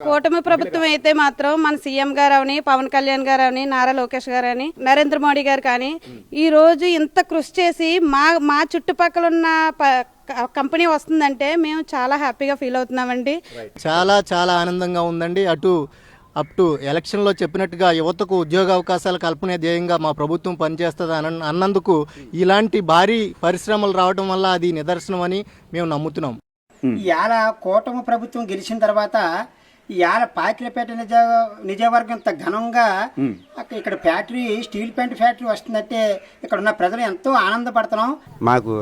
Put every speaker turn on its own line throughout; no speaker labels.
కూటమి ప్రభుత్వం అయితే మాత్రం మన సీఎం గారు అవని, పవన్ కళ్యాణ్ గారు అవని, నారా లోకేష్ గారు అని, నరేంద్ర మోడీ గారు కానీ ఈ రోజు ఇంత కృషి చేసి మా చుట్టుపక్కల ఉన్న కంపెనీ వస్తుందంటే మేము చాలా హ్యాపీగా ఫీల్ అవుతున్నామండి.
చాలా చాలా ఆనందంగా ఉందండి. అప్ టు ఎలక్షన్లో చెప్పినట్టుగా యువతకు ఉద్యోగ అవకాశాల కల్పనే ధ్యేయంగా మా ప్రభుత్వం పనిచేస్తుంది అన్నందుకు ఇలాంటి భారీ పరిశ్రమలు రావడం వల్ల అది నిదర్శనం అని మేము నమ్ముతున్నాం.
ఇవాళ కూటమి ప్రభుత్వం గెలిచిన తర్వాత ఇవాళ పాకిలపేట నిజవర్గం ఇంత ఘనంగా ఇక్కడ ఫ్యాక్టరీ స్టీల్ ప్లాంట్ ఫ్యాక్టరీ వస్తుందంటే ఇక్కడ ఉన్న ప్రజలు ఎంతో ఆనందపడుతున్నాం.
మాకు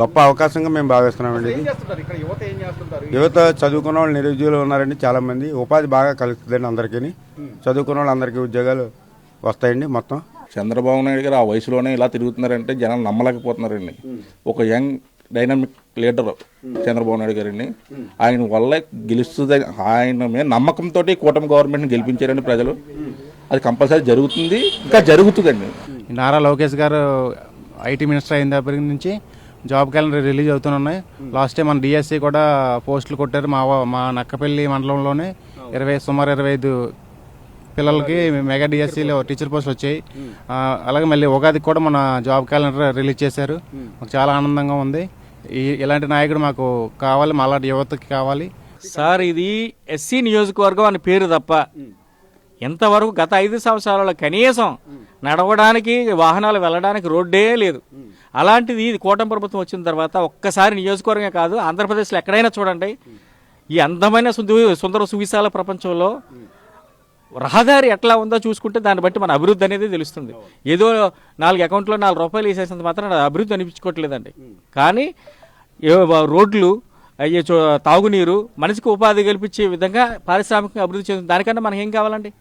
గొప్ప అవకాశంగా మేము భావిస్తున్నామండి. యువత చదువుకున్న వాళ్ళు నిరుద్యోగులు ఉన్నారండి, చాలా మంది. ఉపాధి బాగా కలుగుతుందండి అందరికీ. చదువుకున్న వాళ్ళు అందరికీ ఉద్యోగాలు వస్తాయండి. మొత్తం
చంద్రబాబు నాయుడు గారు ఆ వయసులోనే ఇలా తిరుగుతున్నారంటే జనాలు నమ్మలేకపోతున్నారండి. ఒక young dynamic leader Chandrababu Naidu గారిని, ఆయన వల్ల గెలుస్తుంది, ఆయన మీద నమ్మకంతో కూటమి గవర్నమెంట్ని గెలిపించారండి ప్రజలు. అది కంపల్సరీ జరుగుతుంది, ఇంకా జరుగుతుందండి.
నారా లోకేష్ గారు ఐటీ మినిస్టర్ అయిన దగ్గర నుంచి జాబ్ క్యాలెండర్ రిలీజ్ అవుతున్నాయి. లాస్ట్ టైం మన డిఎస్సి కూడా పోస్టులు కొట్టారు. మా నక్కపల్లి మండలంలోనే సుమారు 25 పిల్లలకి మెగా డిఎస్సిలో టీచర్ పోస్టులు వచ్చాయి. అలాగే మళ్ళీ ఉగాదికి కూడా మన జాబ్ క్యాలెండర్ రిలీజ్ చేశారు. మాకు చాలా ఆనందంగా ఉంది. ఇలాంటి నాయకుడు మాకు కావాలి, మా అలాంటి యువతకి కావాలి.
సార్, ఇది ఎస్సీ నియోజకవర్గం అని పేరు తప్ప ఎంతవరకు గత 5 సంవత్సరాలలో కనీసం నడవడానికి, వాహనాలు వెళ్ళడానికి రోడ్డే లేదు. అలాంటిది ఇది కూటమి ప్రభుత్వం వచ్చిన తర్వాత ఒక్కసారి నియోజకవర్గమే కాదు, ఆంధ్రప్రదేశ్లో ఎక్కడైనా చూడండి, ఈ అందమైన సుందర సువిశాల ప్రపంచంలో రహదారి ఎట్లా ఉందో చూసుకుంటే దాన్ని బట్టి మన అభివృద్ధి అనేది తెలుస్తుంది. ఏదో 4 అకౌంట్లో 4 రూపాయలు వేసేసినంత మాత్రం అభివృద్ధి అనిపించుకోవట్లేదండి. కానీ రోడ్లు, తాగునీరు, మనిషికి ఉపాధి కల్పించే విధంగా పారిశ్రామికంగా అభివృద్ధి చేస్తుంది. దానికన్నా మనకి ఏం కావాలండి?